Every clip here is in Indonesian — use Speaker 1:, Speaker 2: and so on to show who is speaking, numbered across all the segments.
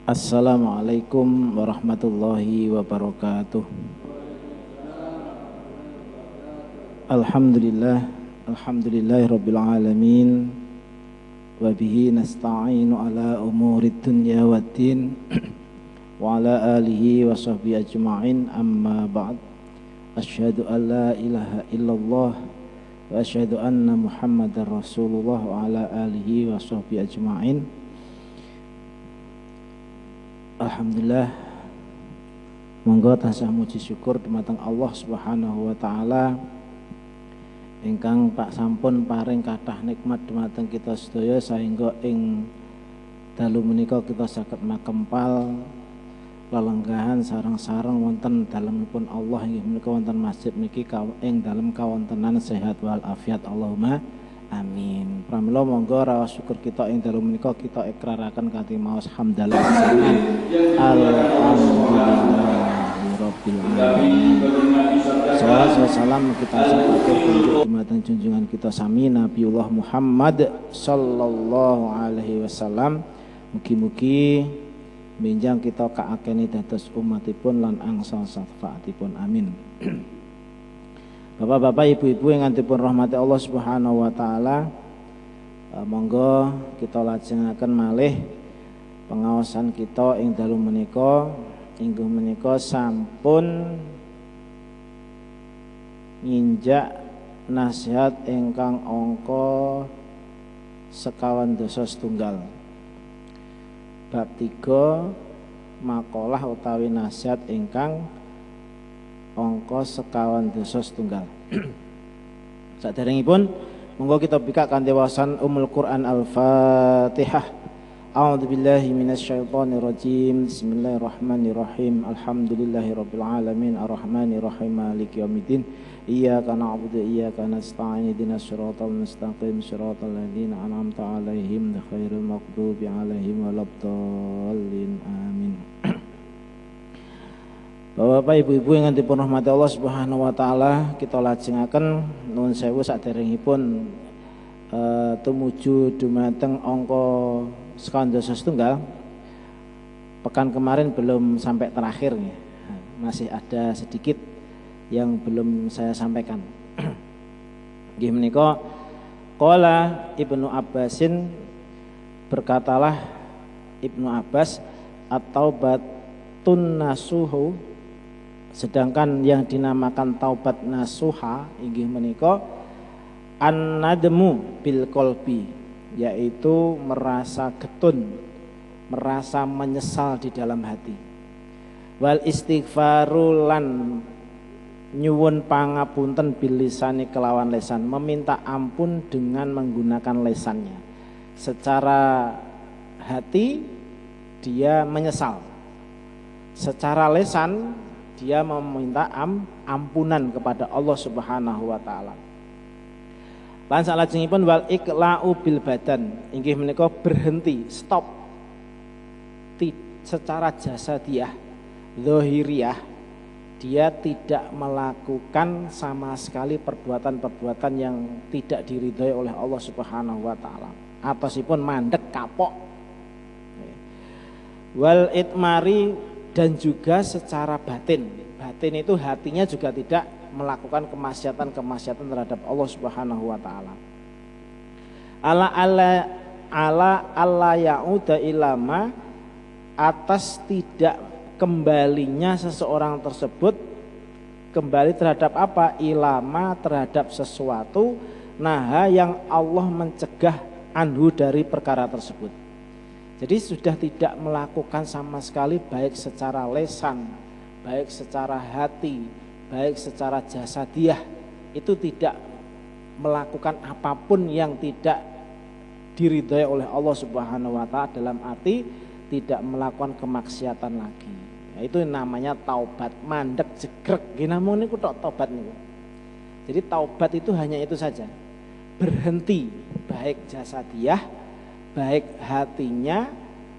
Speaker 1: Assalamualaikum warahmatullahi wabarakatuh. Alhamdulillahirabbil alamin. Wa bihi nasta'inu ala umurid dunya waddin. Wa ala alihi wa sahbihi ajma'in, amma ba'd. Asyhadu an la ilaha illallah wa asyhadu anna Muhammadar Rasulullah wa ala alihi wa sahbihi ajma'in. Alhamdulillah, monggo tansah muji syukur dumateng Allah Subhanahu wa taala ingkang Pak sampun paring kathah nikmat dumateng kita sedaya sehingga ing dalu menika kita saged makempal lelenggahan sareng-sareng wonten dalemipun Allah inggih menika wonten masjid niki ing dalem kawontenan sehat wal afiat, Allahumma amin. Pramila monggo raos syukur kita ing dalu menika kita ikraraken kanthi maos hamdalah alhamdulillahirabbil alamin. Salawat wa salam kita sampaikan kunjuk dumateng junjungan kita sami Nabiullah Muhammad sallallahu alaihi wasallam. Mugi-mugi minjang kita kaakeni dados umatipun lan angsal syafaatipun, amin. Bapak-bapak, ibu-ibu yang ngantipun rahmati Allah Subhanahu wa taala, monggo kita lajengaken malih pengaosan kita ing dalu menika. Inggih menika sampun nginjak nasihat ingkang angka 51. Bab 3 makalah utawi nasihat ingkang angka 51. Saderengipun monggo kita bika kanthi waosan Ummul Quran Al-Fatihah. A'udzubillahi minasyaitonir rajim. Bismillahirrahmanirrahim. Alhamdulillahirabbil alamin arrahmanirrahim maliki yaumiddin. Iyyaka na'budu wa iyyaka nasta'in ihdinas siratal mustaqim siratal ladzina an'amta 'alaihim ghairil maghdubi 'alaihim waladdallin. Amin. Bapak-bapak, ibu-ibu yang dipun rahmati Allah Subhanahu wa taala, kita lajengaken nuwun sewu saderengipun tumuju dumateng angka 51. Pekan kemarin belum sampai terakhir ya. Masih ada sedikit yang belum saya sampaikan. Nggih menika qala Ibnu Abbasin, berkatalah Ibnu Abbas, at-taubatun nasuhu, sedangkan yang dinamakan taubat nasuha inggih menika an-nadmu bil qalbi, yaitu merasa getun, merasa menyesal di dalam hati. Wal istighfaru lan nyuwun pangapunten bil lisani kelawan lesan, meminta ampun dengan menggunakan lesannya. Secara hati dia menyesal, secara lesan dia meminta ampunan kepada Allah Subhanahu wa taala. Lan salajengipun wal iqla'u bil badan, inggih menika berhenti, stop secara jasadiah, zahiriyah, dia tidak melakukan sama sekali perbuatan-perbuatan yang tidak diridhai oleh Allah Subhanahu wa taala. Atosipun mandek kapok. Wal itmari, dan juga secara batin. Batin itu hatinya juga tidak melakukan kemaksiatan terhadap Allah Subhanahu wa taala. Alla ya'uda ilama, atas tidak kembalinya seseorang tersebut kembali terhadap apa? Ilama, terhadap sesuatu naha yang Allah mencegah anhu dari perkara tersebut. Jadi sudah tidak melakukan sama sekali, baik secara lesan, baik secara hati, baik secara jasadiah, itu tidak melakukan apapun yang tidak diridhai oleh Allah Subhanahu wa taala, dalam arti tidak melakukan kemaksiatan lagi. Ya, itu namanya taubat, mandek jegrek ginamun niku tok taubat niku. Jadi taubat itu hanya itu saja. Berhenti baik jasadiah, baik hatinya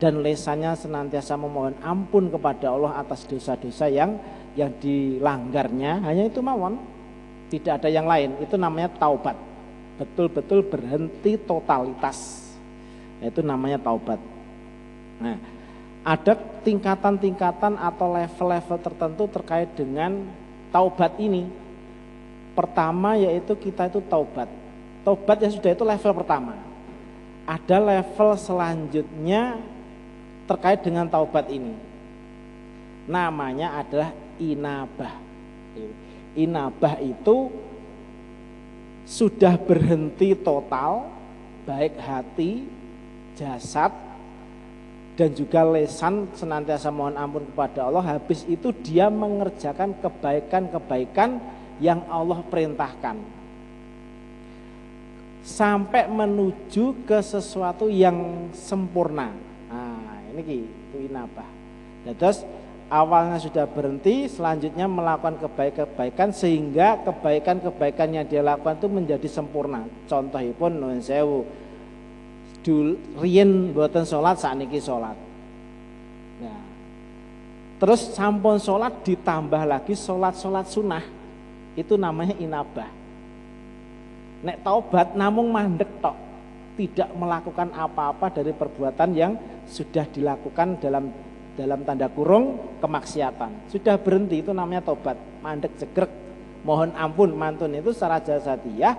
Speaker 1: dan lesannya senantiasa memohon ampun kepada Allah atas dosa-dosa yang dilanggarnya, hanya itu mawon, tidak ada yang lain. Itu namanya taubat, betul-betul berhenti totalitas, itu namanya taubat. Nah, Ada tingkatan-tingkatan atau level-level tertentu terkait dengan taubat ini. Pertama yaitu kita itu taubat. Taubat yang sudah itu level pertama. Ada level selanjutnya terkait dengan taubat ini. Namanya adalah inabah. Inabah itu sudah berhenti total, baik hati, jasad, dan juga lisan senantiasa mohon ampun kepada Allah. Habis itu dia mengerjakan kebaikan-kebaikan yang Allah perintahkan, sampai menuju ke sesuatu yang sempurna. Nah, ini itu inabah. Terus awalnya sudah berhenti, selanjutnya melakukan kebaikan-kebaikan sehingga kebaikan-kebaikan yang dia lakukan itu menjadi sempurna. Contohipun nuwun sewu, riyen mboten salat sakniki salat. Nah, terus sampun salat ditambah lagi salat-salat sunah. Itu namanya inabah. Nek taubat namung mandek tok, tidak melakukan apa-apa dari perbuatan yang sudah dilakukan dalam tanda kurung kemaksiatan. Sudah berhenti, itu namanya tobat. Mandek jegrek, mohon ampun mantun, itu secara jasadiah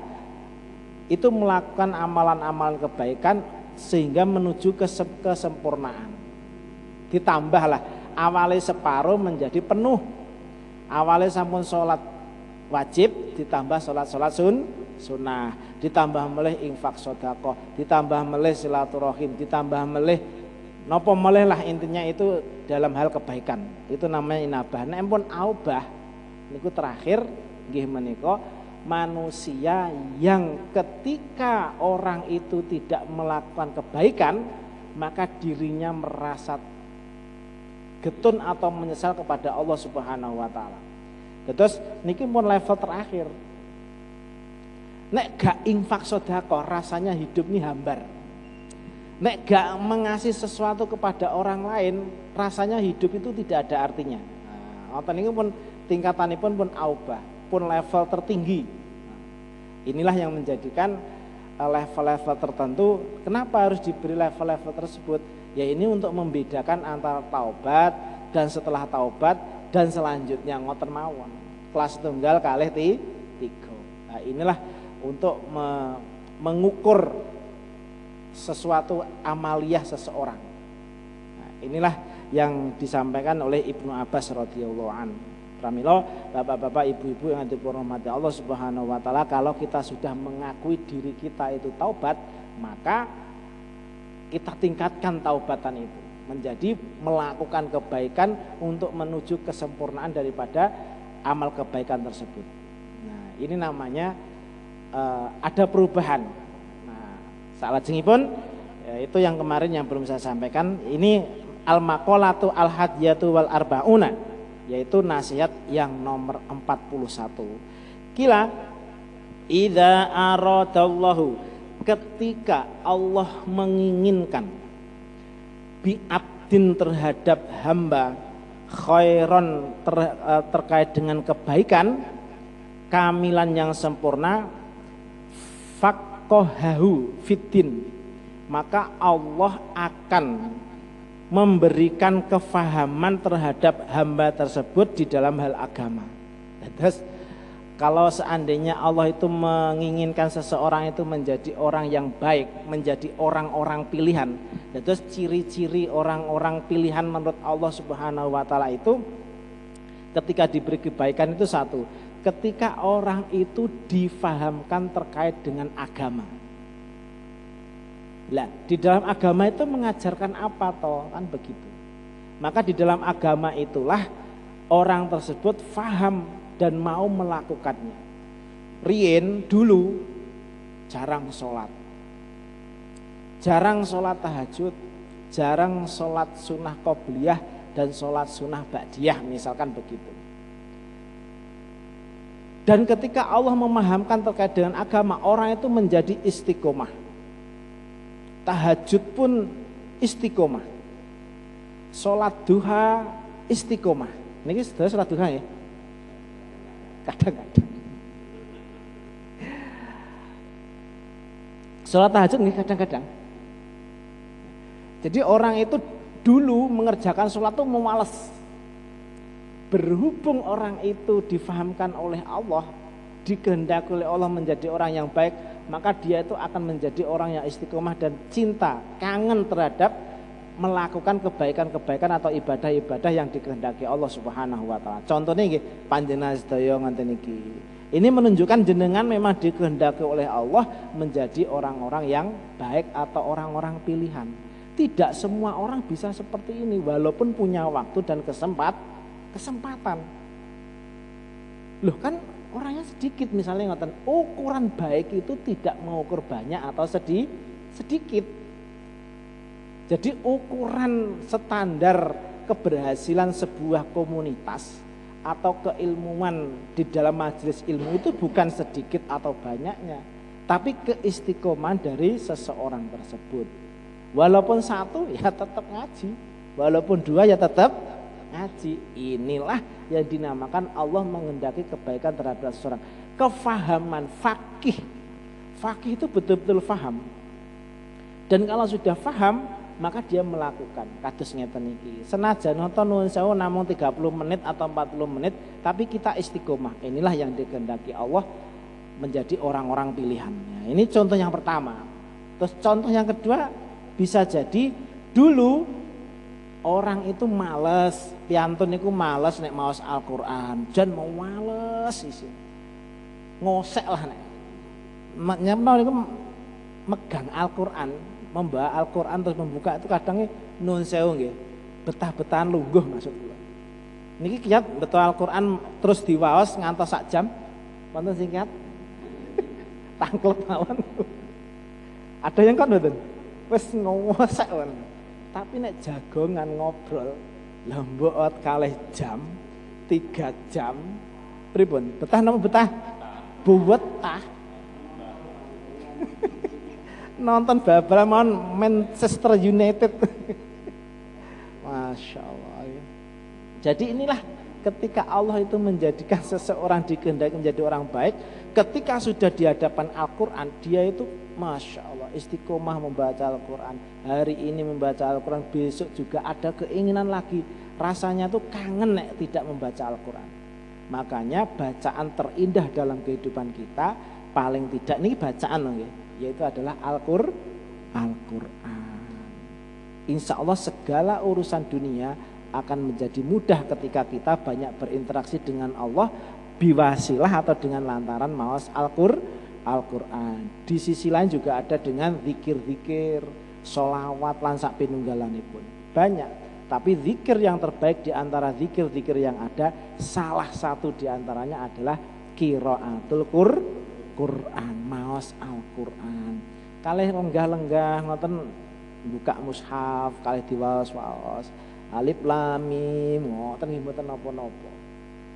Speaker 1: itu melakukan amalan-amalan kebaikan sehingga menuju ke kesempurnaan. Ditambahlah awalnya separuh menjadi penuh. Awalnya sampun sholat wajib ditambah sholat sunnah, ditambah melih infak sedekah, ditambah melih silaturahim, ditambah melih nopo melih lah, intinya itu dalam hal kebaikan. Itu namanya inabah. Nek pun aubah niku terakhir nggih menika manusia yang ketika orang itu tidak melakukan kebaikan maka dirinya merasa getun atau menyesal kepada Allah Subhanahu wa taala. Terus niki pun level terakhir. Nek gak infak sedekah rasanya hidup ini hambar. Nek gak mengasih sesuatu kepada orang lain, rasanya hidup itu tidak ada artinya. Nah, ini pun tingkatanipun pun aubah, pun level tertinggi. Inilah yang menjadikan level-level tertentu. Kenapa harus diberi level-level tersebut? Ya ini untuk membedakan antara taubat dan setelah taubat dan selanjutnya ngoten mawon. Kelas tunggal kalih tiga. Nah, inilah untuk mengukur sesuatu amaliyah seseorang. Nah, inilah yang disampaikan oleh Ibnu Abbas radhiyallahu an. Pramila bapak-bapak, ibu-ibu yang dirahmati Allah Subhanahu wa taala, kalau kita sudah mengakui diri kita itu taubat, maka kita tingkatkan taubatan itu menjadi melakukan kebaikan untuk menuju kesempurnaan daripada amal kebaikan tersebut. Nah, ini namanya ada perubahan. Nah, salajengipun itu yang kemarin yang belum saya sampaikan, ini al-maqalatu al-hadiyatu wal arbauna, yaitu nasihat yang nomor 41. Kila idza aradallahu, ketika Allah menginginkan bi'abdin terhadap hamba khairon terkait dengan kebaikan kamilan yang sempurna, faqahahu fiddin, maka Allah akan memberikan kefahaman terhadap hamba tersebut di dalam hal agama. Terus kalau seandainya Allah itu menginginkan seseorang itu menjadi orang yang baik, menjadi orang-orang pilihan, terus ciri-ciri orang-orang pilihan menurut Allah Subhanahu wa taala itu ketika diberi kebaikan itu satu, ketika orang itu difahamkan terkait dengan agama. Lah, di dalam agama itu mengajarkan apa toh, kan begitu. Maka di dalam agama itulah orang tersebut faham dan mau melakukannya. Rien dulu jarang sholat, jarang sholat tahajud, jarang sholat sunnah qobliyah dan sholat sunnah ba'diyah misalkan begitu. Dan ketika Allah memahamkan terkait dengan agama, orang itu menjadi istiqomah. Tahajud pun istiqomah, sholat duha istiqomah. Ini sudah sholat duha ya? Kadang-kadang. Sholat tahajud nih kadang-kadang. Jadi orang itu dulu mengerjakan sholat itu memalas. Berhubung orang itu difahamkan oleh Allah, dikehendaki oleh Allah menjadi orang yang baik, maka dia itu akan menjadi orang yang istiqomah dan cinta, kangen terhadap melakukan kebaikan-kebaikan atau ibadah-ibadah yang dikehendaki Allah Subhanahu wa taala. Contohnya nggih panjenengan sedaya ngoten iki. Ini menunjukkan jenengan memang dikehendaki oleh Allah menjadi orang-orang yang baik atau orang-orang pilihan. Tidak semua orang bisa seperti ini walaupun punya waktu dan kesempatan. Loh kan orangnya sedikit misalnya ngoten. Ukuran baik itu tidak mengukur banyak atau sedikit. Jadi ukuran standar keberhasilan sebuah komunitas atau keilmuan di dalam majelis ilmu itu bukan sedikit atau banyaknya, tapi keistiqomahan dari seseorang tersebut. Walaupun satu ya tetap ngaji, walaupun dua ya tetap ngaji. Inilah yang dinamakan Allah mengendaki kebaikan terhadap seseorang. Kefahaman fakih. Fakih itu betul-betul faham. Dan kalau sudah faham, maka dia melakukan kados ngeten iki. Senajan nonton nuwun sewu namung 30 menit atau 40 menit, tapi kita istiqomah. Inilah yang dikehendaki Allah menjadi orang-orang pilihannya. Ini contoh yang pertama. Terus contoh yang kedua, bisa jadi dulu orang itu males, piantun itu males nek maos Al-Qur'an, jan mau males isi. Ngosek lah nek. Nyampe niku megang Al-Qur'an, membawa Al-Qur'an terus membuka itu kadang nun sewu nggih. Betah-betahan lungguh maksud kula. Niki kiyat betul Al-Qur'an terus diwaos ngantos sak jam. Wonten sing kiyat tangklep mawon. Ada yang kan mboten? Wis ngosek kan. Tapi nek jagongan ngobrol lembot kalih jam, 3 jam. Pripun? Betah napa betah? Betah. Nonton bal-balan mawon Manchester United. Masya Allah. Jadi inilah ketika Allah itu menjadikan seseorang dikehendaki menjadi orang baik, ketika sudah di hadapan Al-Quran, dia itu Masya Allah istiqomah membaca Al-Quran. Hari ini membaca Al-Quran, besok juga ada keinginan lagi. Rasanya tuh kangen nek tidak membaca Al-Quran. Makanya bacaan terindah dalam kehidupan kita paling tidak ini bacaan loh ya, yaitu adalah Al-Quran. Insya Allah segala urusan dunia akan menjadi mudah ketika kita banyak berinteraksi dengan Allah biwasilah atau dengan lantaran maos Al-Quran. Di sisi lain juga ada dengan zikir-zikir, sholawat, lan sak pinunggalanipun. Banyak, tapi zikir yang terbaik di antara zikir-zikir yang ada, salah satu di antaranya adalah qiraatul Quran, maos Al-Quran. Kalih lenggah-lenggah ngoten buka mushaf, kalih diwaos-waos. Alif lam mim, ngoten nggih mboten napa-napa.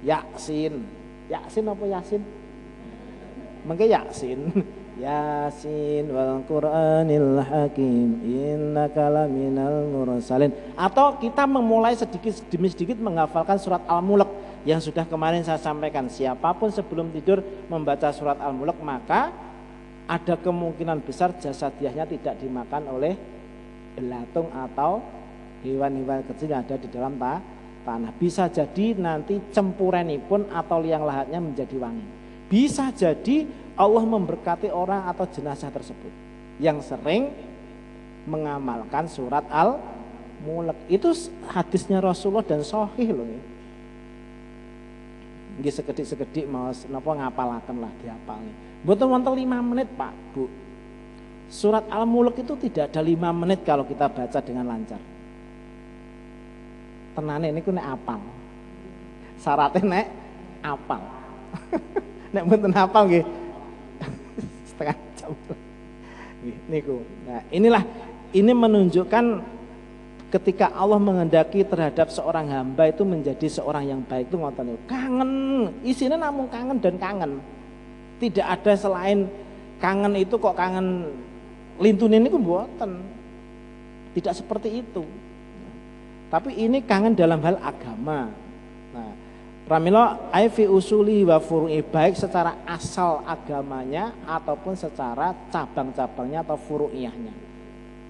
Speaker 1: Yasin. Yasin apa Yasin? Mengke Yasin. Yasin wal Qur'anil Hakim innaka laminal mursalin. Atau kita memulai sedikit demi sedikit menghafalkan surat Al-Mulk yang sudah kemarin saya sampaikan. Siapapun sebelum tidur membaca surat Al-Mulk maka ada kemungkinan besar jasadiahnya tidak dimakan oleh belatung atau hewan-hewan kecil yang ada di dalam tanah. Bisa jadi nanti cempurenipun atau liang lahatnya menjadi wangi. Bisa jadi Allah memberkati orang atau jenazah tersebut yang sering mengamalkan surat Al-Mulk. Itu hadisnya Rasulullah dan sahih loh. Nggih sekedik-sekedik mau napa ngapalaken lah dihafal. Mboten wonten 5 menit Pak, Bu. Surat Al-Mulk itu tidak ada 5 menit kalau kita baca dengan lancar. Tenane niku nek apal. Syaratnya nek apal. Nek mboten apal nggih setengah jam. Nggih niku. Nah, ini menunjukkan ketika Allah menghendaki terhadap seorang hamba itu menjadi seorang yang baik itu ngoten niku. Kangen, isinya namun kangen dan kangen. Tidak ada selain kangen itu kok kangen lintune niku mboten. Tidak seperti itu. Tapi ini kangen dalam hal agama. Nah, pramila ai fi usuli wa furu'i, baik secara asal agamanya ataupun secara cabang-cabangnya atau furu'iyahnya.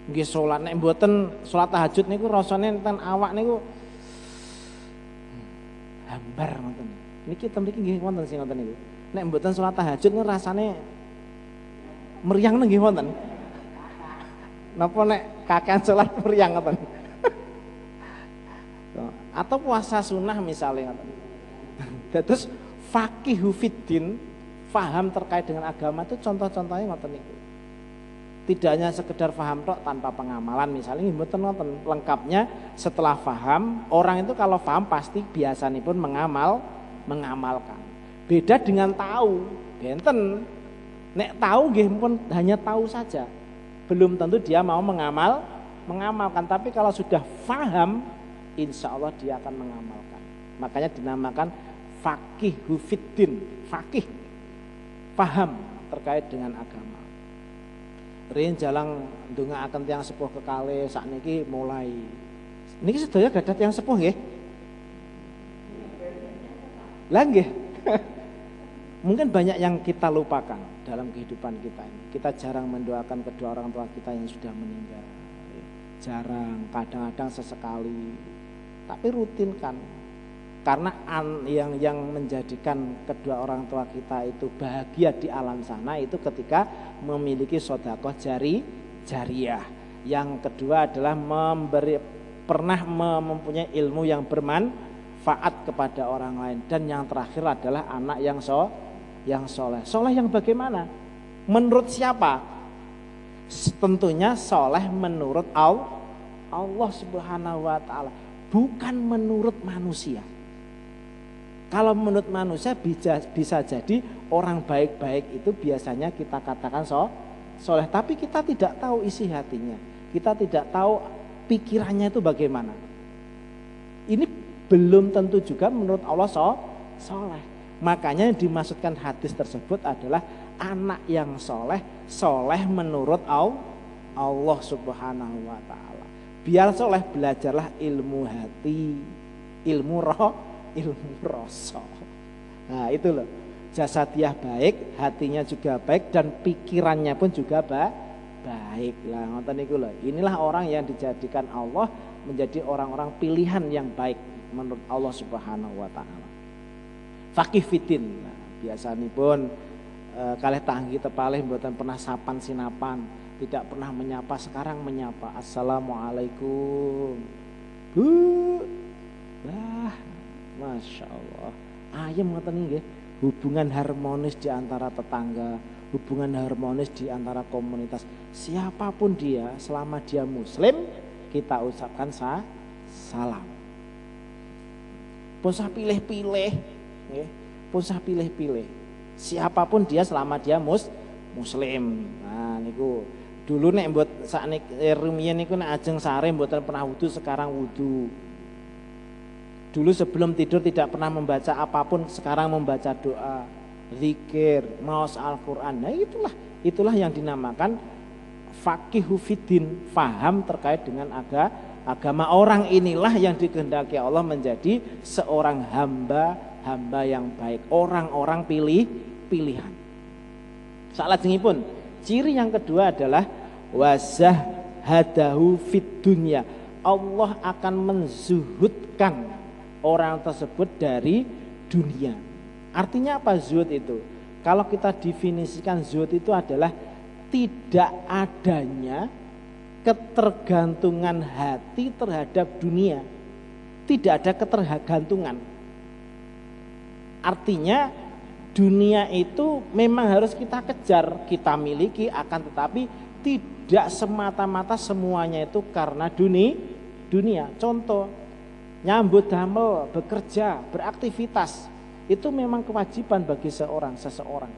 Speaker 1: Nggih salat nek mboten salat tahajud niku rasane enten awak niku hambar ngoten. Niki ten mriki nggih wonten sing ngoten niku. Nek mboten salat tahajud niku rasane meriang nggih wonten. Napa nek kakean salat meriang ngoten. Atau puasa sunnah misalnya ngoten. Terus faqihu fiddin, paham terkait dengan agama itu contoh-contohnya ngoten niku. Tidak hanya sekedar paham tok tanpa pengamalan, misalnya mboten ngoten. Lengkapnya setelah paham, orang itu kalau paham pasti biasanya pun mengamalkan. Beda dengan tahu, benten. Nek tahu nggih pun hanya tahu saja. Belum tentu dia mau mengamalkan, tapi kalau sudah paham, insya Allah dia akan mengamalkan. Makanya dinamakan faqihu fiddin, faqih, paham terkait dengan agama. Rin jalang ndongaaken tiyang sepuh kekalih sakniki mulai. Niki sedaya gadah tiyang sepuh nggih. Lah nggih. Mungkin banyak yang kita lupakan dalam kehidupan kita ini. Kita jarang mendoakan kedua orang tua kita yang sudah meninggal. Jarang, kadang-kadang sesekali. Tapi rutin kan. Karena yang menjadikan kedua orang tua kita itu bahagia di alam sana itu ketika memiliki sedekah jariyah. Yang kedua adalah pernah mempunyai ilmu yang bermanfaat kepada orang lain. Dan yang terakhir adalah anak yang soleh. Soleh yang bagaimana? Menurut siapa? Tentunya soleh menurut Allah Subhanahu wa ta'ala. Bukan menurut manusia. Kalau menurut manusia bisa jadi orang baik-baik itu biasanya kita katakan soleh. Tapi kita tidak tahu isi hatinya. Kita tidak tahu pikirannya itu bagaimana. Ini belum tentu juga menurut Allah soleh. Makanya yang dimaksudkan hadis tersebut adalah anak yang soleh menurut Allah Subhanahu wa ta'ala. Biar soleh belajarlah ilmu hati, ilmu rasa. Nah itu loh, jasadiah baik, hatinya juga baik dan pikirannya pun juga baik. Lah ngoten niku lho. Inilah orang yang dijadikan Allah menjadi orang-orang pilihan yang baik menurut Allah Subhanahu wa taala. Faqih fiddin. Nah, biasanipun kalih tanggi tepalih mboten pernah sapan sinapan, tidak pernah menyapa, sekarang menyapa. Assalamualaikum. Bu. Lah Masya Allah, ayam ngoten nggih. Hubungan harmonis di antara tetangga, hubungan harmonis di antara komunitas. Siapapun dia, selama dia muslim, kita ucapkan salam. Pusah pilih-pilih, pusah pilih-pilih. Siapapun dia selama dia muslim. Nah niku dulu nek mbot sakniki rumiyin niku nek ajeng sare mboten pernah wudu, sekarang wudu. Dulu sebelum tidur tidak pernah membaca apapun, sekarang membaca doa, zikir, maos Al-Quran. Nah itulah yang dinamakan faqihu fiddin, faham terkait dengan agama. Orang inilah yang dikehendaki Allah menjadi seorang hamba yang baik, orang-orang pilihan. Salajengipun, ciri yang kedua adalah wazahadahu fid dunya. Allah akan menzuhudkan orang tersebut dari dunia. Artinya apa zuhud itu? Kalau kita definisikan zuhud itu adalah tidak adanya ketergantungan hati terhadap dunia. Tidak ada ketergantungan. Artinya dunia itu memang harus kita kejar, kita miliki, akan tetapi tidak semata-mata semuanya itu karena dunia. Contoh, nyambut damel, bekerja, beraktivitas itu memang kewajiban bagi seseorang.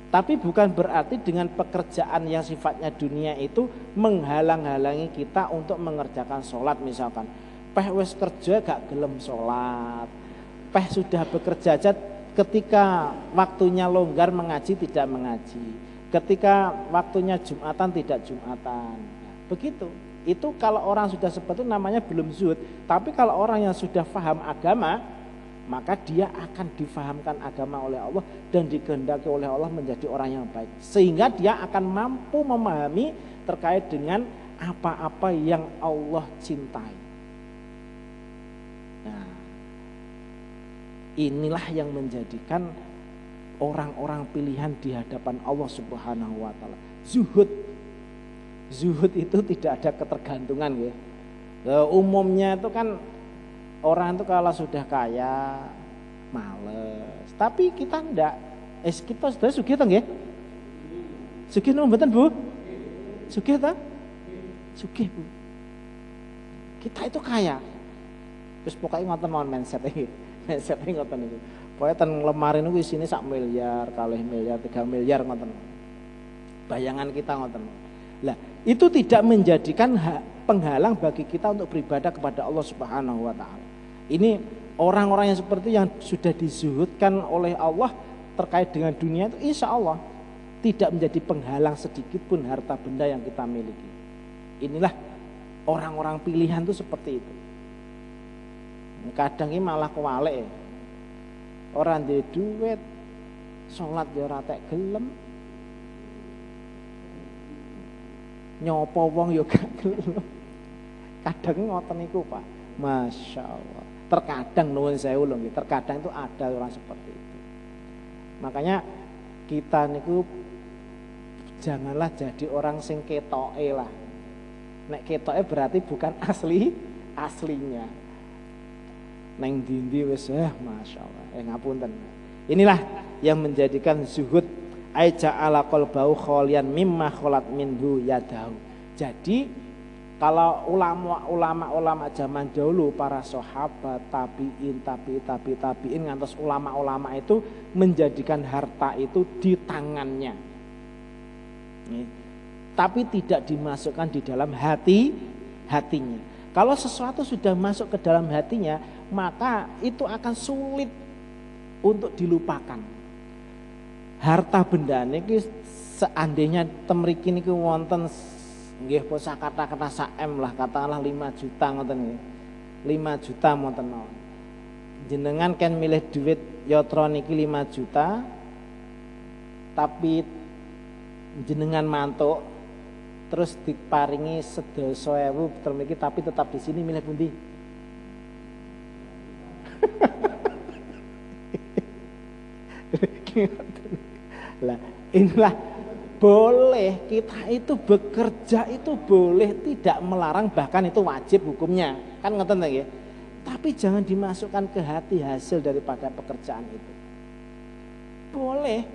Speaker 1: Tapi bukan berarti dengan pekerjaan yang sifatnya dunia itu menghalang-halangi kita untuk mengerjakan sholat misalkan. Peh wis kerja gak gelem sholat. Peh sudah bekerja aja ketika waktunya longgar mengaji tidak mengaji. Ketika waktunya Jumatan tidak Jumatan. Begitu. Itu kalau orang sudah seperti itu namanya belum zuhud. Tapi kalau orang yang sudah paham agama, maka dia akan difahamkan agama oleh Allah dan dikehendaki oleh Allah menjadi orang yang baik. Sehingga dia akan mampu memahami terkait dengan apa-apa yang Allah cintai. Nah, inilah yang menjadikan orang-orang pilihan di hadapan Allah Subhanahu wa taala. Zuhud. Zuhud itu tidak ada ketergantungan ya. Umumnya itu kan orang itu kalau sudah kaya males. Tapi kita enggak. Kita sudah sugih ta nggih? Sugih napa mboten, Bu? Sugih ta? Sugih, Bu. Kita itu kaya. Terus pokoknya ngoten mawon mindset iki. Mindset iki ngoten niku. Pokoke ten lemari niku isine 1 miliar, 2 miliar, 3 miliar ngoten. Bayangan kita ngoten. Lah, itu tidak menjadikan penghalang bagi kita untuk beribadah kepada Allah Subhanahu wa taala. Ini orang-orang yang seperti yang sudah dizuhudkan oleh Allah terkait dengan dunia itu insya Allah tidak menjadi penghalang sedikit pun harta benda yang kita miliki. Inilah orang-orang pilihan itu seperti itu. Kadang ini malah kewalik ya. Orang di duit, sholat ya ora tek gelem, nyopo wong ya gak gelem. Kadang ngoten niku Pak, masya Allah. Terkadang nuwun sewu lho nggih, terkadang itu ada orang seperti itu. Makanya kita niku janganlah jadi orang sing ketoke lah. Nek ketoke berarti bukan aslinya. Neng dindi wis masya Allah. Ngapunten. Inilah yang menjadikan zuhud aija'ala qalbahu khalian mimma khalat minhu yadahu. Jadi kalau ulama zaman dahulu, para sahabat, tabiin ngantos ulama-ulama itu menjadikan harta itu di tangannya. Tapi tidak dimasukkan di dalam hatinya. Kalau sesuatu sudah masuk ke dalam hatinya, maka itu akan sulit untuk dilupakan. Harta benda niki seandainya temriki niku wonten nggih kata-kata saem lah, katakanlah 5 juta ngoten nggih. 5 juta wonten mawon. Jenengan kan milih duit yatra niki 5 juta tapi jenengan mantuk terus diparingi 10.000 temriki tapi tetap di sini milih pundi? Lah inilah boleh kita itu bekerja itu boleh, tidak melarang, bahkan itu wajib hukumnya kan ngoten nggih. Tapi jangan dimasukkan ke hati hasil daripada pekerjaan itu. Boleh,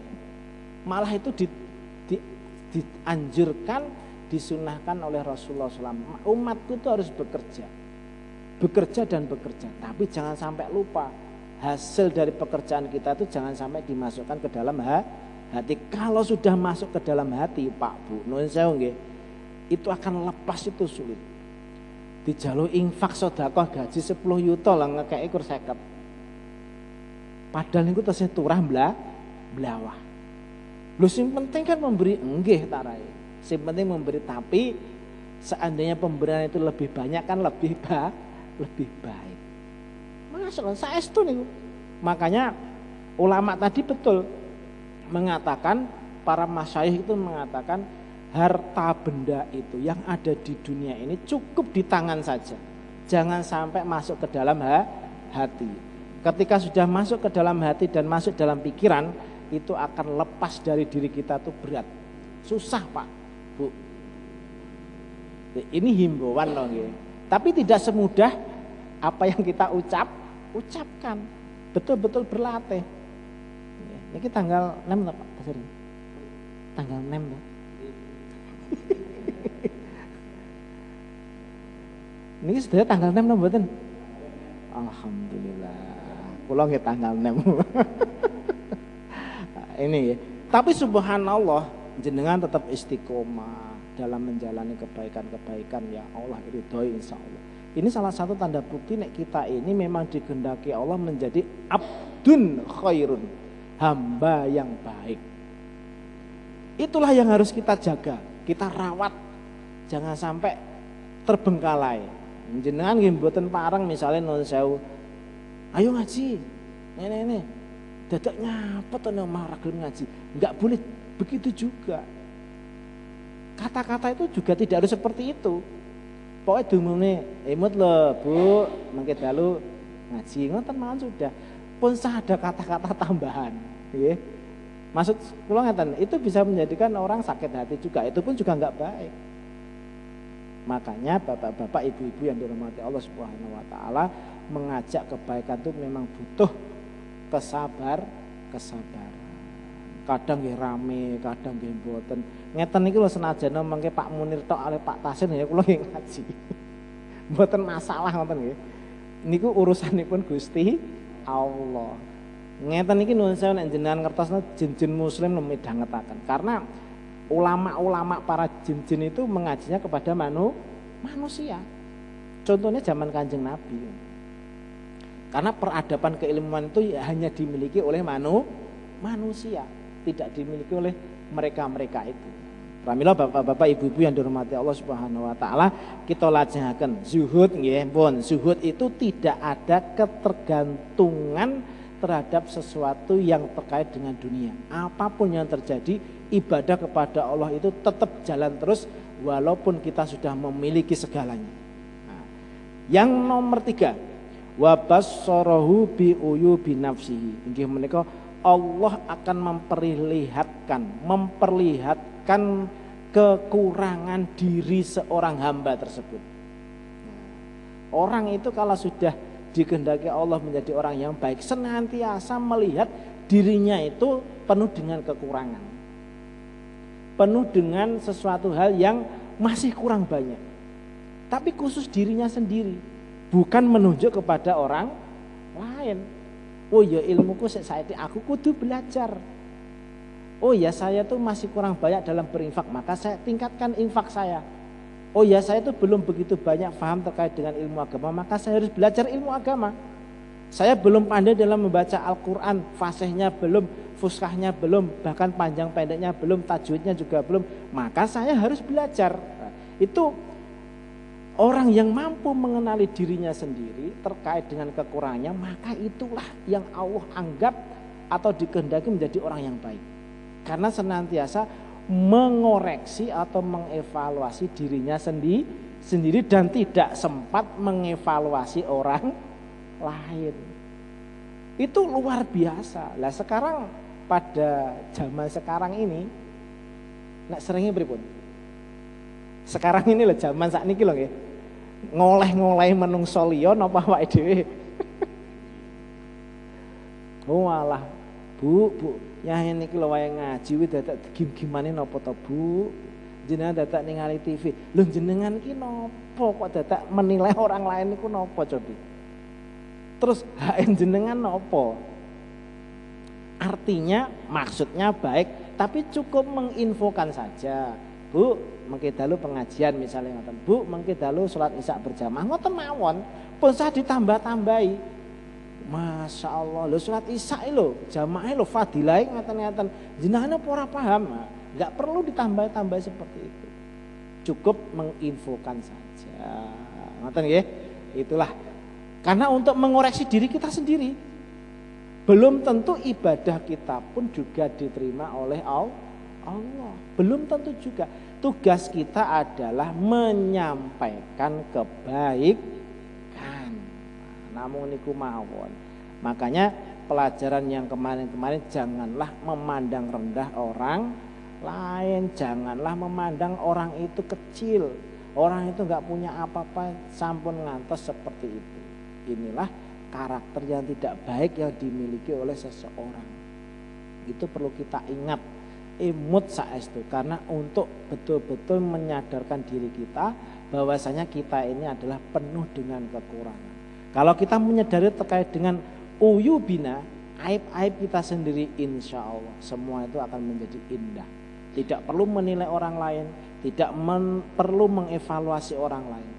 Speaker 1: malah itu dianjurkan, disunahkan oleh Rasulullah SAW. Umatku itu harus bekerja dan bekerja, tapi jangan sampai lupa hasil dari pekerjaan kita itu jangan sampai dimasukkan ke dalam hati. Kalau sudah masuk ke dalam hati, Pak Bu, nuwun sewu nggih, itu akan lepas itu sulit. Dijaluk infak sedekah gaji 10 yuta lah ngekeki kur 50. Padahal niku tesih turah blawah. Lho sing penting kan memberi, nggih tarai. Sing penting memberi, tapi seandainya pemberian itu lebih banyak kan lebih baik. Masalah saestu niku. Makanya ulama tadi betul mengatakan, para masyayikh itu mengatakan harta benda itu yang ada di dunia ini cukup di tangan saja. Jangan sampai masuk ke dalam hati. Ketika sudah masuk ke dalam hati dan masuk dalam pikiran, itu akan lepas dari diri kita tuh berat. Susah Pak, Bu. Ini himbauan loh nggih. Tapi tidak semudah apa yang kita ucapkan. Betul-betul berlatih. Ini tanggal 6 Pak Tasiri. Tanggal 6 Pak. Ini sudah tanggal 6 lho mboten? Alhamdulillah. Kula nggih tanggal 6. Ini ya. Tapi subhanallah jenengan tetap istiqomah dalam menjalani kebaikan-kebaikan ya Allah ridhoi insyaallah. Ini salah satu tanda bukti nek kita ini memang dikehendaki Allah menjadi abdun khairun, hamba yang baik. Itulah yang harus kita jaga, kita rawat, jangan sampai terbengkalai. Jenengan nggih mboten pareng misalnya nuwun sewu, ayo ngaji, ini, dadak nyapet ana omah ra gelem ngaji, enggak boleh begitu juga. Kata-kata itu juga tidak harus seperti itu. Pokoknya dumune emut lho Bu, mengke dalu ngaji ngoten mawon sudah. Pun ada kata-kata tambahan, nggih. Maksud kula ngeten, itu bisa menjadikan orang sakit hati juga. Itu pun juga enggak baik. Makanya bapak-bapak, ibu-ibu yang dirahmati Allah Subhanahu wa taala, mengajak kebaikan itu memang butuh kesabaran. Kadang nggih rame, kadang nggih mboten. Ngeten iki lho senajan mengke Pak Munir tok ale Pak Tasin ya kula nggih ngaji. Mboten masalah ngoten nggih. Niku urusanipun Gusti Allah. Ngeten iki nuwun sewu nek jenengan ngertosna jin-jin muslim midhangetaken. Karena ulama-ulama para jin-jin itu mengajinya kepada manusia. Contohnya zaman Kanjeng Nabi. Karena peradaban keilmuan itu hanya dimiliki oleh manusia, tidak dimiliki oleh mereka-mereka itu. Pramila bapak-bapak, ibu-ibu yang dirahmati Allah Subhanahu wa taala, kita lajengaken zuhud nggih, pun zuhud itu tidak ada ketergantungan terhadap sesuatu yang terkait dengan dunia. Apapun yang terjadi, ibadah kepada Allah itu tetap jalan terus walaupun kita sudah memiliki segalanya. Nah, yang nomor 3, wa bassarahu bi uyubi nafsihi. Inggih menika Allah akan memperlihatkan kekurangan diri seorang hamba tersebut. Orang itu kalau sudah dikehendaki Allah menjadi orang yang baik, senantiasa melihat dirinya itu penuh dengan kekurangan, penuh dengan sesuatu hal yang masih kurang banyak. Tapi khusus dirinya sendiri, bukan menunjuk kepada orang lain. Oh ya ilmuku saiki aku kudu belajar. Oh ya saya tuh masih kurang banyak dalam berinfak, maka saya tingkatkan infak saya. Oh ya saya tuh belum begitu banyak paham terkait dengan ilmu agama, maka saya harus belajar ilmu agama. Saya belum pandai dalam membaca Al-Quran, fasihnya belum, fuskahnya belum, bahkan panjang pendeknya belum, tajwidnya juga belum, maka saya harus belajar. Nah, itu orang yang mampu mengenali dirinya sendiri terkait dengan kekurangannya, maka itulah yang Allah anggap atau dikehendaki menjadi orang yang baik. Karena senantiasa mengoreksi atau mengevaluasi dirinya sendiri dan tidak sempat mengevaluasi orang lain. Itu luar biasa. Lah sekarang pada zaman sekarang ini nek seringnya pripun? Sekarang ini lho zaman sakniki lho nggih. Ngoleh-ngoleh menungso liya napa awake dhewe. Oh alah, Bu, ya niki lho wae ngaji kuwi dadak gim-gimane napa to, Bu? Jenengan dadak ningali TV. Lho jenengan iki napa kok dadak menilai orang lain niku napa coba? Terus HM jenengan napa? Artinya maksudnya baik, tapi cukup menginfokan saja. Bu, mengke dalu pengajian misalnya ngoten. Bu, mengke dalu salat Isya berjamaah ngoten mawon. Pun saya ditambah-tambahi. Masya Allah, lo salat Isya lo, jamaah lo fadilah ngaten-ngaten. Jenengan apa ora paham? Enggak perlu ditambah-tambah seperti itu. Cukup menginfokan saja. Ngoten nggih? Itulah. Karena untuk mengoreksi diri kita sendiri. Belum tentu ibadah kita pun juga diterima oleh Allah. Belum tentu juga. Tugas kita adalah menyampaikan kebaikan. Namun niku mawon. Makanya pelajaran yang kemarin-kemarin, janganlah memandang rendah orang lain, janganlah memandang orang itu kecil. Orang itu enggak punya apa-apa sampun ngantos seperti itu. Inilah karakter yang tidak baik yang dimiliki oleh seseorang. Itu perlu kita ingat. Imut saestu, karena untuk betul-betul menyadarkan diri kita bahwasanya kita ini adalah penuh dengan kekurangan. Kalau kita menyadari terkait dengan uyubina, aib-aib kita sendiri, insya Allah semua itu akan menjadi indah. Tidak perlu menilai orang lain, tidak perlu mengevaluasi orang lain.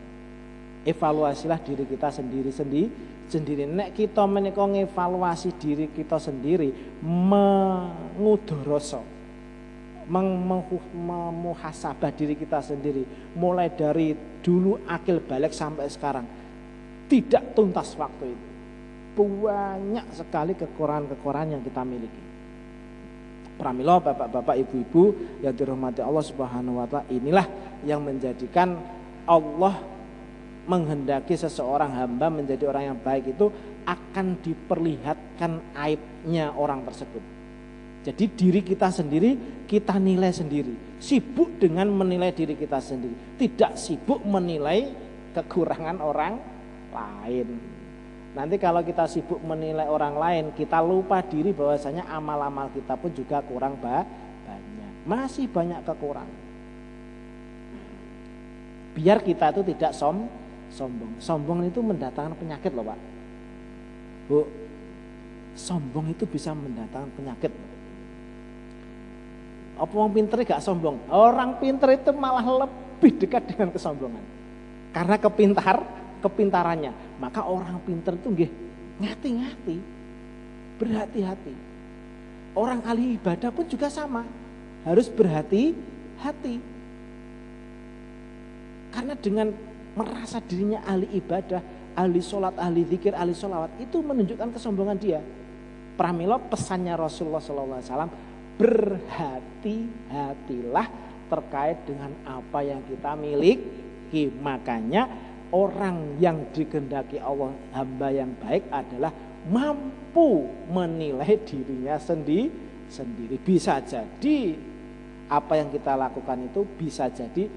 Speaker 1: Evaluasilah diri kita sendiri. Nek kita menika ngevaluasi diri kita sendiri, mengudoroso, memuhasabah diri kita sendiri, mulai dari dulu akil balik sampai sekarang, tidak tuntas waktu itu. Banyak sekali kekurangan-kekurangan yang kita miliki. Pramila bapak-bapak, ibu-ibu yang dirahmati Allah Subhanahu wa taala, inilah yang menjadikan Allah menghendaki seseorang hamba menjadi orang yang baik itu akan diperlihatkan aibnya orang tersebut. Jadi diri kita sendiri kita nilai sendiri, sibuk dengan menilai diri kita sendiri, tidak sibuk menilai kekurangan orang lain. Nanti kalau kita sibuk menilai orang lain, kita lupa diri bahwasanya amal-amal kita pun juga kurang banyak, masih banyak kekurangan. Biar kita itu tidak sombong. Sombong itu mendatangkan penyakit loh Pak. Bu, sombong itu bisa mendatangkan penyakit. Apa orang pinter gak sombong? Orang pinter itu malah lebih dekat dengan kesombongan. Karena kepintarannya. Maka orang pinter itu nggih ngati-ngati, berhati-hati. Orang ahli ibadah pun juga sama, harus berhati-hati. Karena dengan merasa dirinya ahli ibadah, ahli sholat, ahli zikir, ahli sholawat, itu menunjukkan kesombongan dia. Pramila pesannya Rasulullah SAW, berhati-hatilah terkait dengan apa yang kita miliki. Makanya orang yang dikehendaki Allah, hamba yang baik adalah mampu menilai dirinya sendiri. Bisa jadi apa yang kita lakukan itu bisa jadi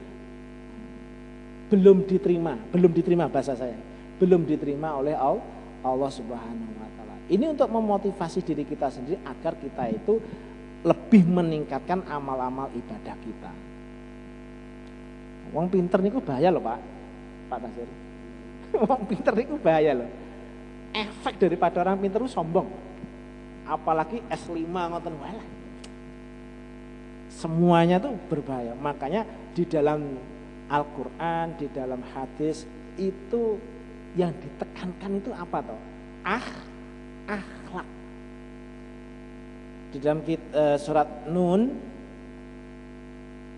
Speaker 1: belum diterima bahasa saya, belum diterima oleh Allah Subhanahu wa taala. Ini untuk memotivasi diri kita sendiri agar kita itu lebih meningkatkan amal-amal ibadah kita. Wong pinter niku bahaya loh Pak Nasir. Wong pinter niku bahaya loh. Efek daripada orang pinter itu sombong. Apalagi S5 ngoten wae. Semuanya tuh berbahaya. Makanya di dalam Al-Qur'an, di dalam hadis itu yang ditekankan itu apa toh? Akhlak. Di dalam surat Nun,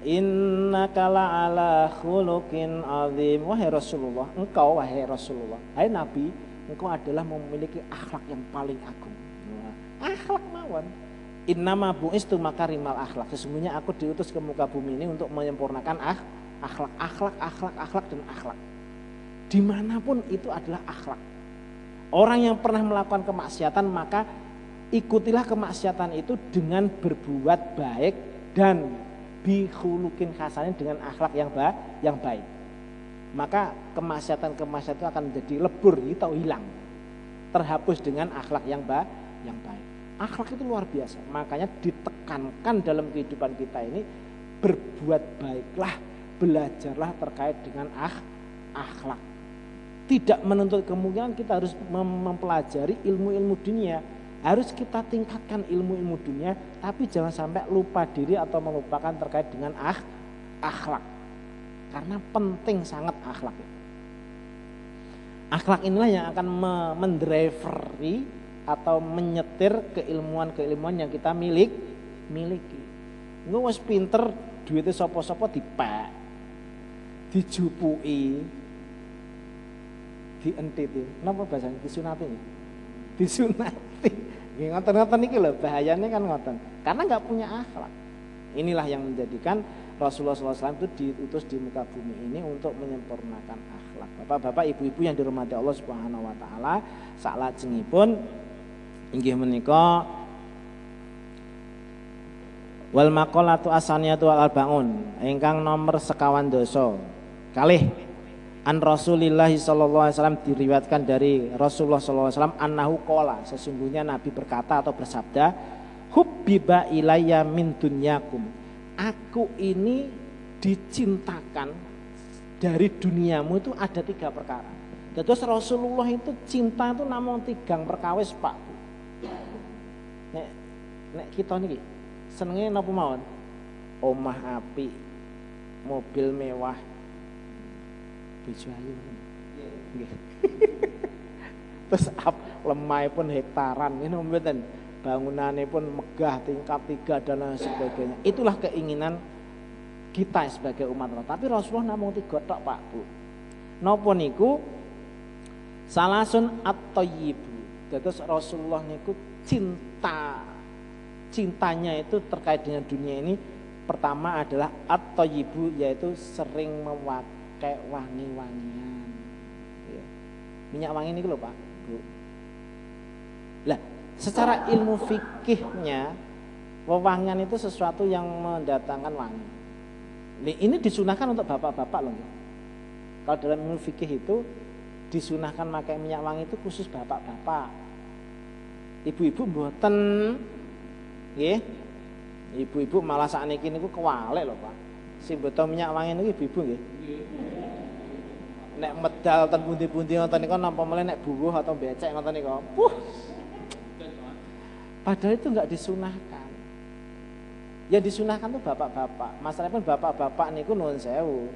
Speaker 1: innaka la'ala khuluqin azim. Wahai Rasulullah, engkau wahai Rasulullah, hai Nabi, engkau adalah memiliki akhlak yang paling agung. Akhlak mawon. Innama bu'istu makarimal akhlak. Sesungguhnya aku diutus ke muka bumi ini untuk menyempurnakan akhlak dan akhlak. Dimanapun itu adalah akhlak. Orang yang pernah melakukan kemaksiatan maka ikutilah kemaksiatan itu dengan berbuat baik dan bihulukin hasanin dengan akhlak yang baik. Maka kemaksiatan itu akan menjadi lebur atau hilang, terhapus dengan akhlak yang baik. Akhlak itu luar biasa. Makanya ditekankan dalam kehidupan kita ini, berbuat baiklah, belajarlah terkait dengan akhlak. Tidak menuntut kemungkinan kita harus mempelajari ilmu-ilmu dunia. Harus kita tingkatkan ilmu-ilmu dunia, tapi jangan sampai lupa diri atau melupakan terkait dengan akhlak. Karena penting sangat akhlak. Akhlak inilah yang akan mendriveri atau menyetir keilmuan yang kita miliki. Engko wis pinter, duitnya sapa-sapa dipek, dijupui, dientiti. Napa bahasanya disunati? Disunati. Nggih ngoten-ngoten iki lho bahayane kan ngoten. Karena enggak punya akhlak. Inilah yang menjadikan Rasulullah SAW itu diutus di muka bumi ini untuk menyempurnakan akhlak. Bapak-bapak, ibu-ibu yang dirahmati Allah Subhanahu wa taala, salajengipun inggih menika wal maqalatu asaniyatu wal albaun ingkang nomor 52 kalih an Rasulillah sallallahu alaihi wasallam, diriwayatkan dari Rasulullah sallallahu alaihi wasallam annahu qala, sesungguhnya Nabi berkata atau bersabda, hubbiba ilayya min dunyakum, aku ini dicintakan dari duniamu itu ada 3 perkara. Terus Rasulullah itu cinta itu namung 3 perkawis Pak. Nek kita niki senenge napa mawon? Omah apik, mobil mewah, bojo ayu. Nggih. Terus lemah pun hektaran, ini mboten. Bangunannya pun megah, tingkat 3 dan lain sebagainya. Itulah keinginan kita sebagai umat Allah. Tapi Rasulullah namung 3 tok Pak Bu. Napa niku? Salasun at-thayyibu. Terus Rasulullah niku cinta cintanya itu terkait dengan dunia ini pertama adalah at-thayyibu, yaitu sering memakai wangi-wangian. Ya. Minyak wangi ini lho Pak, Bu. Lah, secara ilmu fikihnya wewangian itu sesuatu yang mendatangkan wangi. Ini disunahkan untuk bapak-bapak loh. Kalau dalam ilmu fikih itu disunahkan pakai minyak wangi itu khusus bapak-bapak. Ibu-ibu mboten. Nggih. Ibu-ibu malah sakniki niku kewalik lho, Pak. Sing mboten minyak wangi niku ibu-ibu nggih. Nek medal ten pundi-pundi ngoten niku napa meneh nek buwuh atau becek ngoten niku. Padahal itu enggak disunahkan. Yang disunahkan tuh bapak-bapak. Masalahnya pun bapak-bapak niku nuwun sewu.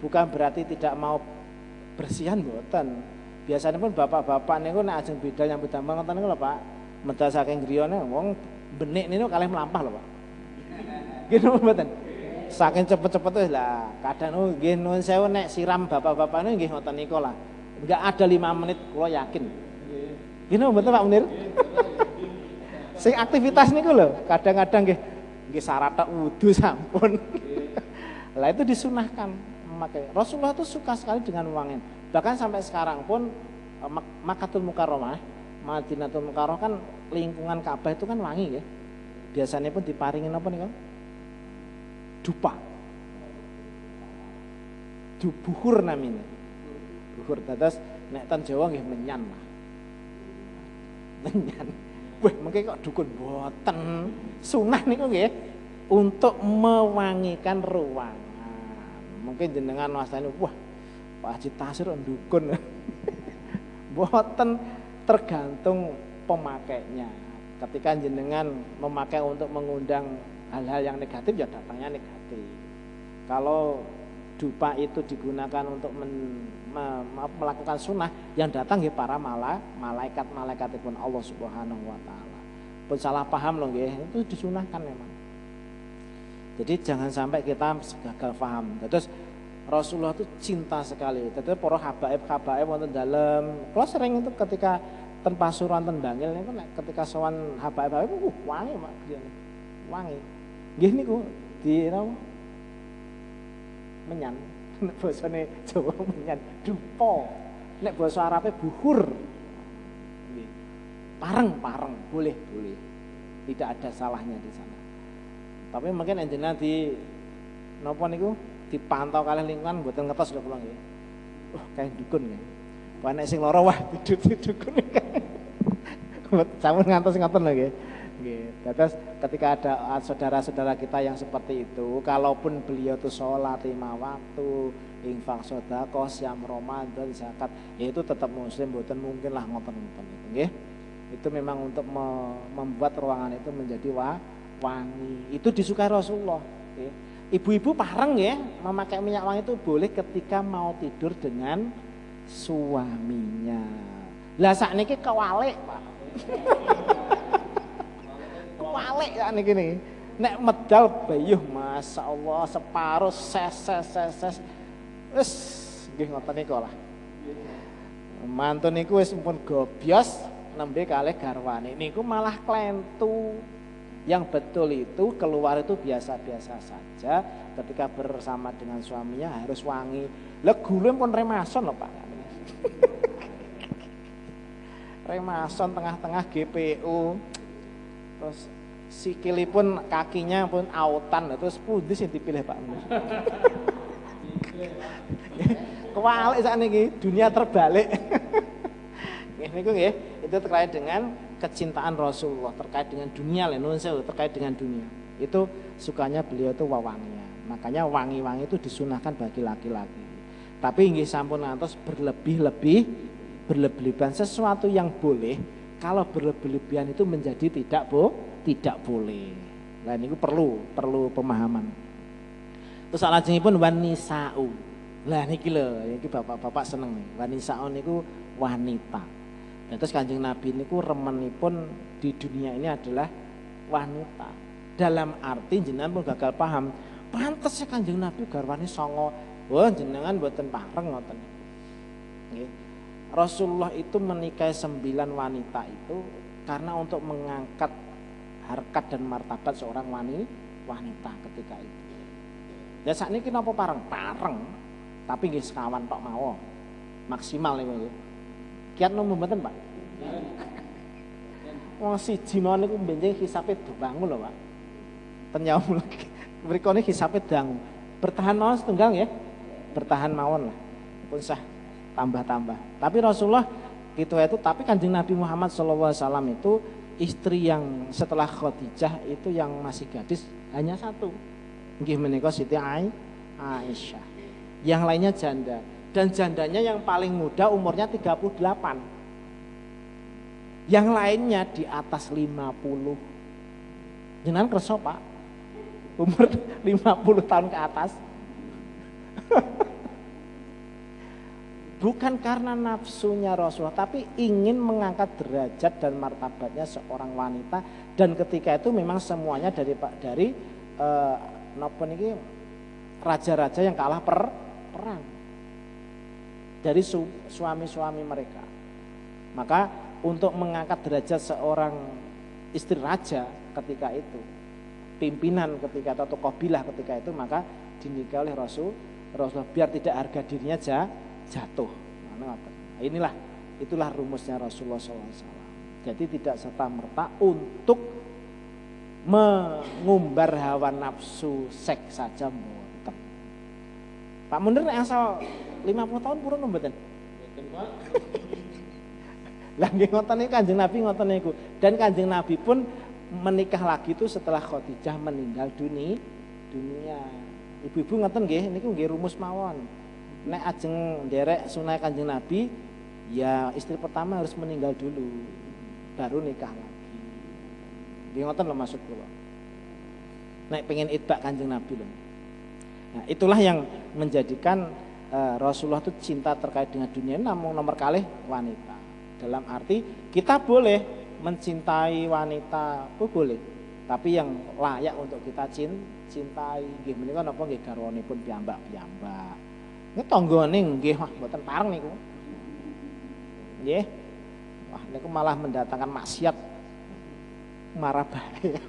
Speaker 1: Bukan berarti tidak mau bersihan mboten. Biasanya pun bapak-bapak niku nek ajeng bidal yang bedamel ngoten niku lho, Pak. Medal saking griyane wong benik niku kalih melampah lho, Pak. Gitu mboten. Saking cepet-cepet wis lah. Kadang nggih nuwun sewu nek siram bapak-bapak niku nggih ngoten niku lah. Enggak ada 5 menit kula yakin. Gitu mboten Pak Munir? Sing aktivitas niku lho, kadang-kadang nggih syarat wudu sampun. Lah itu disunahkan memakai. Rasulullah itu suka sekali dengan wangian. Bahkan sampai sekarang pun Makkatul Mukarramah, Madinatul Mukarramah kan lingkungan Ka'bah itu kan wangi ya. Biasanya pun diparingin apa nih kan? Dupa. Buhur namanya. Buhur. Terus nek ten Jawa nggih menyan lah. Menyan. Wah, mungkin kok dukun boten. Sunah niku nggih untuk mewangikan ruangan. Mungkin jenengan wastani, wah, Pak Haji Tasir dukun. Boten, tergantung pemakainya. Ketika jenengan memakai untuk mengundang hal-hal yang negatif, ya datangnya negatif. Kalau dupa itu digunakan untuk melakukan sunnah, yang datang ya para malaikat pun Allah Subhanahu wa taala. Pun salah paham loh nggih, itu disunahkan memang. Jadi jangan sampai kita gagal paham. Terus Rasulullah itu cinta sekali. Terus para habaib wonten dalem. Kalau sering itu ketika ten Pasuruan ten Bangil niku ketika sowan habaib wangi Mak griyane. Wangi. Nggih niku di napa? Menyan. Nek basane Jawa menyan dupa. Nek basa Arabe buhur. Nggih. Pareng, boleh. Tidak ada salahnya di sana. Tapi mungkin enjenengan di napa niku dipantau kalih lingkungan mboten ngetos lho kula nggih. Kayak dukun nggih. Wah nek sing lara wah dukun. Sampun ngantos ngoten lho nggih. Nggih. Terus ketika ada saudara-saudara kita yang seperti itu, kalaupun beliau itu sholat 5 waktu, infak sedekah, siam Ramadan, zakat, ya itu tetap muslim, mboten mungkin lah ngoten-ngoten itu nggih. Itu memang untuk membuat ruangan itu menjadi wangi. Itu disukai Rasulullah. Okay. Ibu-ibu pareng ya, memakai minyak wangi itu boleh ketika mau tidur dengan suaminya. Lah sakniki kewalik, Pak. Kewalik ya niki nih. Nek medal bayuh masyaallah separuh ses. Wis nggih ngoten niku lah. Mantun niku wis pun gobyos nembe kalih garwane. Niku malah klentu. Yang betul itu keluar itu biasa-biasa saja, ketika bersama dengan suaminya harus wangi. Lah gulune pun remason lho Pak. Remason tengah-tengah GPU. Terus sikilipun kakinya pun autan. Terus pundi sing dipilih Pak? Kewalik sakniki, dunia terbalik. Nggih niku nggih, itu terkait dengan kecintaan Rasulullah terkait dengan dunia, terkait dengan dunia. Itu sukanya beliau itu wewangian. Makanya wangi-wangi itu disunahkan bagi laki-laki. Tapi nggih sampun ngantos berlebihan sesuatu yang boleh, kalau berlebihan itu menjadi tidak boleh. Nah niku perlu pemahaman. Terus salajengipun wanisa'u. Lah niki lho, iki bapak-bapak seneng nih. Wanisa'u niku wanita. Dan terus Kanjeng Nabi niku remenipun di dunia ini adalah wanita. Dalam arti jenengan pun gagal paham. Pantes ya Kanjeng Nabi garwane songo. Wah jenengan mboten pareng ngoten. Nggih. Rasulullah itu menikahi 9 wanita itu karena untuk mengangkat harkat dan martabat seorang wanita ketika itu. Ya sakniki napa pareng? Tapi nggih sekawan tok mawon. Maksimal niku. Kiat nopo mboten, Pak? Wong siji mawon niku benjing hisape dibangun lho, Pak. Ten yaumul mriku niki hisape dangu. Bertahan mawon setunggal nggih. Bertahan mawon lah. Pun sah tambah-tambah. Tapi Rasulullah gitu itu, tapi Kanjeng Nabi Muhammad SAW itu istri yang setelah Khadijah itu yang masih gadis hanya satu. Nggih menika Siti Aisyah. Yang lainnya janda. Dan jandanya yang paling muda umurnya 38. Yang lainnya di atas 50. Jenengan kerso, Pak? Umur 50 tahun ke atas. Bukan karena nafsunya Rasulullah, tapi ingin mengangkat derajat dan martabatnya seorang wanita. Dan ketika itu memang semuanya dari napa niki raja-raja yang kalah perang. Dari suami-suami mereka. Maka untuk mengangkat derajat seorang istri raja ketika itu, pimpinan ketika itu atau kabilah ketika itu, maka dinikahi oleh Rasulullah biar tidak harga dirinya jatuh. Itulah rumusnya Rasulullah SAW. Jadi tidak serta merta untuk mengumbar hawa nafsu seks saja mboten. Pak Munir asal 50 tahun purun mboten? Mboten, Pak. Lah nggih ngoten niku Kanjeng Nabi ngoten niku. Dan Kanjeng Nabi pun menikah lagi itu setelah Khadijah meninggal dunia. Ibu-ibu ngoten nggih, niku nggih rumus mawon. Nek ajeng nderek sunah Kanjeng Nabi, ya istri pertama harus meninggal dulu, baru nikah lagi. Nggih ngoten lho maksud kula. Nek pengen itbak Kanjeng Nabi lho. Nah, itulah yang menjadikan Rasulullah itu cinta terkait dengan dunia namun nomor kalih wanita. Dalam arti kita boleh mencintai wanita, boleh. Tapi yang layak untuk kita cintai. Nggih menika napa nggih garwanipun piyambak-piyambak. Nggih tanggane nggih wah mboten pareng niku. Nggih. Wah niku malah mendatangkan maksiat marah bahaya.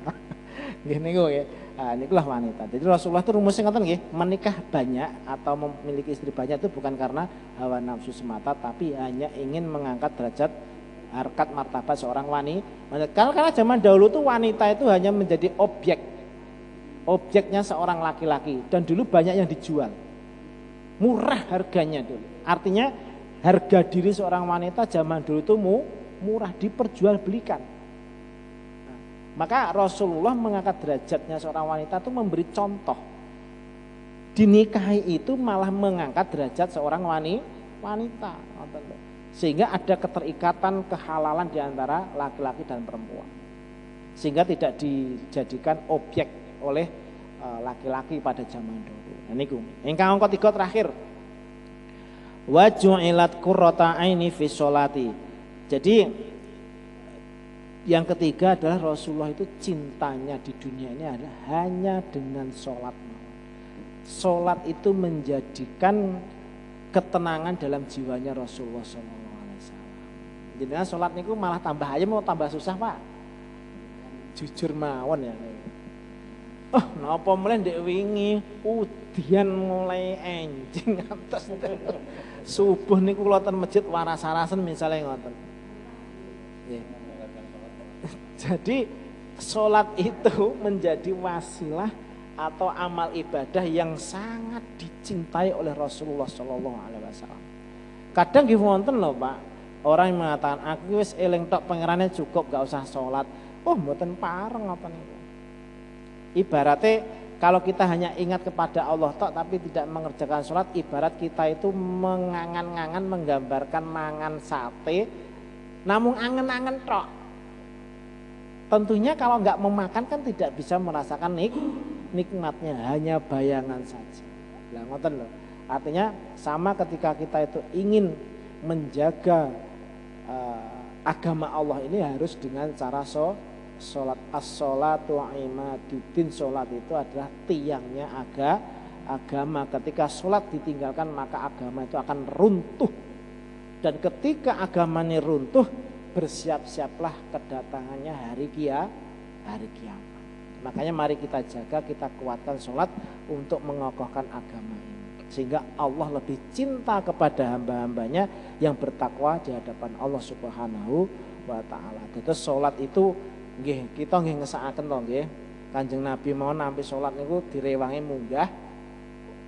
Speaker 1: Nggih niku nggih. Nah, nikulah wanita. Jadi Rasulullah itu rumusnya ngoten nggih, menikah banyak atau memiliki istri banyak itu bukan karena hawa nafsu semata, tapi hanya ingin mengangkat derajat harkat martabat seorang wanita. Karena zaman dahulu tuh wanita itu hanya menjadi objeknya seorang laki-laki, dan dulu banyak yang dijual. Murah harganya dulu. Artinya harga diri seorang wanita zaman dulu itu murah, diperjualbelikan. Maka Rasulullah mengangkat derajatnya seorang wanita itu memberi contoh. Dinikahi itu malah mengangkat derajat seorang wanita. Sehingga ada keterikatan kehalalan di antara laki-laki dan perempuan. Sehingga tidak dijadikan objek oleh laki-laki pada zaman dulu. Nah niku. Ingkang angka 3 terakhir. Wa ju'ilat qurrata aini fi sholati. Jadi yang ketiga adalah Rasulullah itu cintanya di dunia ini adalah hanya dengan sholat. Sholat itu menjadikan ketenangan dalam jiwanya Rasulullah SAW. Jadi sholat niku malah tambah ayam mau tambah susah, Pak. Jujur mawon ya. Oh, napa mulai ndek wingi udian mulai enjing atas. Subuh niku kula ten masjid waras-warasen misalnya ngoten. Nggih. Jadi sholat itu menjadi wasilah atau amal ibadah yang sangat dicintai oleh Rasulullah SAW. Kadang nggih wonten lho Pak, orang yang mengatakan aku wis eling tok pangerane cukup gak usah sholat. Oh mboten pareng apa niku. Ibaratnya kalau kita hanya ingat kepada Allah tok tapi tidak mengerjakan sholat, ibarat kita itu mengangan-angan menggambarkan mangan sate namun angen-angen tok. Tentunya kalau nggak memakan kan tidak bisa merasakan nikmatnya, hanya bayangan saja. Lah ngoten loh. Artinya sama ketika kita itu ingin menjaga agama Allah ini harus dengan cara sholat. As-sholatu imaduddin. Sholat itu adalah tiangnya agama. Ketika sholat ditinggalkan maka agama itu akan runtuh. Dan ketika agama ini runtuh, bersiap-siaplah kedatangannya hari hari kiamat. Makanya mari kita jaga, kita kuatkan sholat untuk mengokohkan agama ini. Sehingga Allah lebih cinta kepada hamba-hambanya yang bertakwa di hadapan Allah Subhanahu wa ta'ala. Terus sholat itu nggih kita nggih ngesakaken to nggih. Kanjeng Nabi mau nampi sholat niku direwangi munggah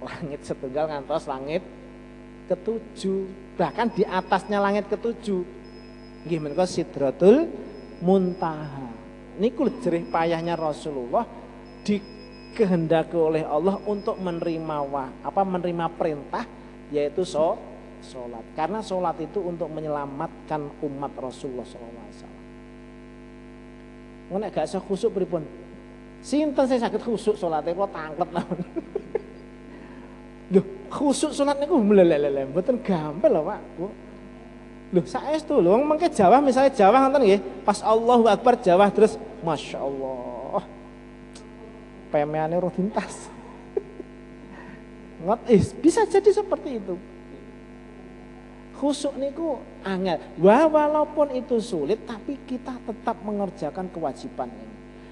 Speaker 1: langit setunggal ngantos langit ketujuh. Bahkan di atasnya langit ketujuh. Nggih menika Sidratul Muntaha. Niku jerih payahnya Rasulullah dikehendaki oleh Allah untuk menerima menerima perintah yaitu sholat. Karena sholat itu untuk menyelamatkan umat Rasulullah SAW. Nek gak iso khusuk pripun? Sinten saya sakit khusuk salate kula tanglet namun. Loh, khusuk salat niku mlelelele mboten gampil lho, Pak. Bu. Loh, saestu lho wong mengke Jawa misalnya Jawa ngoten nggih, pas Allahu Akbar Jawa terus masyaallah. Pemeane roh tintas. Bisa jadi seperti itu. Khusuk niku angel. Walaupun itu sulit tapi kita tetap mengerjakan kewajiban ini.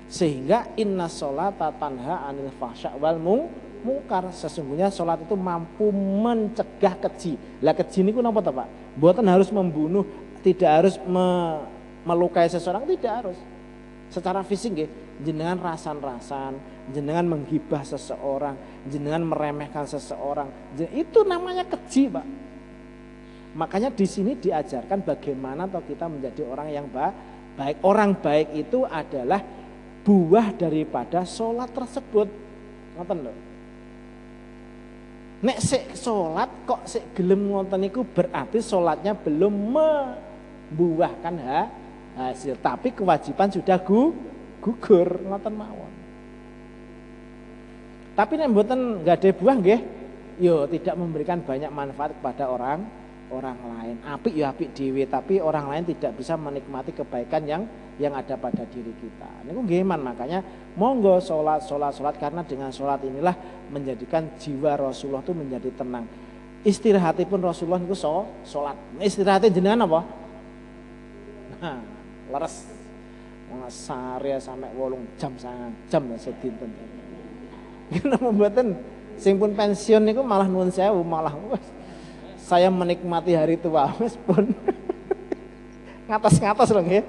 Speaker 1: Sehingga inna sholata tanha anil fahsya wal mungkar. Sesungguhnya sholat itu mampu mencegah keji. Lah keji niku napa to, Pak? Mboten harus membunuh, tidak harus melukai seseorang, tidak harus. Secara fisik nggih, jenengan rasan-rasan, jenengan menggibah seseorang, jenengan meremehkan seseorang, itu namanya keji, Pak. Makanya di sini diajarkan bagaimana toh kita menjadi orang yang baik. Orang baik itu adalah buah daripada sholat tersebut. Ngoten lho. Nek sik sholat kok sik gelem ngoten niku berarti sholatnya belum membuahkan hasil, tapi kewajiban sudah gugur ngoten mawon. Tapi nek mboten nggade buah nggih, yo tidak memberikan banyak manfaat kepada orang lain. Apik ya apik dhewe, tapi orang lain tidak bisa menikmati kebaikan yang ada pada diri kita. Niku nggih man, makanya monggo sholat karena dengan sholat inilah menjadikan jiwa Rasulullah itu menjadi tenang. Istirahatipun Rasulullah niku sholat. Istirahatnya jenengan apa? Nah, leres. Sare sampai 8 jam 9 jam ya sedinten. Kenapa mboten sing pun pensiun niku malah nuwun sewu, malah saya menikmati hari tua wis pun ngatas-ngatas lho nggih.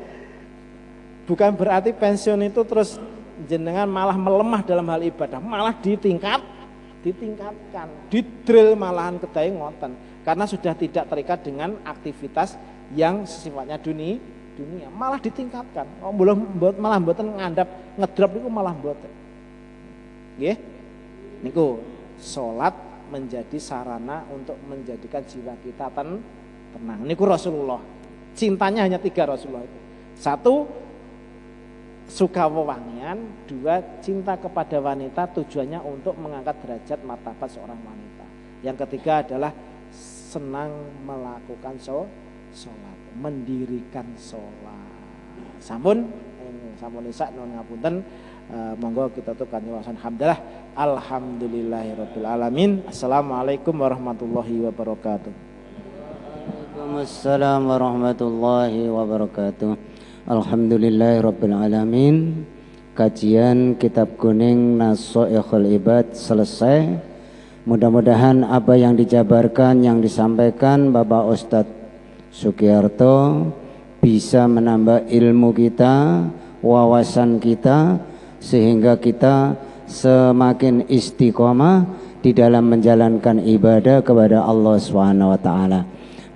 Speaker 1: Bukan berarti pensiun itu terus jenengan malah melemah dalam hal ibadah, malah ditingkatkan, didrill malahan kedai ngoten. Karena sudah tidak terikat dengan aktivitas yang sifatnya dunia, malah ditingkatkan. Oh, malah mboten ngandap ngedrop niku malah mboten. Nggih. Niku salat menjadi sarana untuk menjadikan jiwa kita tenang. Niku Rasulullah. Cintanya hanya 3 Rasulullah itu. 1 suka wewangian, 2 cinta kepada wanita tujuannya untuk mengangkat derajat martabat seorang wanita. Yang ketiga adalah senang melakukan sholat, mendirikan sholat. Sampun isak nuwun ngapunten. Monggo kita tutup kanthi wasan hamdalah. Alhamdulillahirabbil alamin. Assalamualaikum warahmatullahi wabarakatuh.
Speaker 2: Waalaikumsalam warahmatullahi wabarakatuh. Alhamdulillahirabbil alamin. Kajian kitab kuning Nashaikhul Ibad selesai. Mudah-mudahan apa yang dijabarkan, yang disampaikan Bapak Ustadz Sugiarto bisa menambah ilmu kita, wawasan kita, sehingga kita semakin istiqomah di dalam menjalankan ibadah kepada Allah Subhanahu wa taala.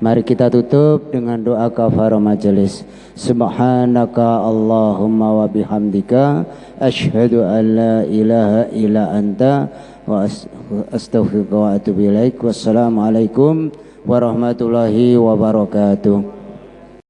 Speaker 2: Mari kita tutup dengan doa kafarah majelis. Subhanaka Allahumma wa bihamdika asyhadu an la ilaha illa anta wa astaghfiruka wa atubu ilaik. Wassalamualaikum warahmatullahi wabarakatuh.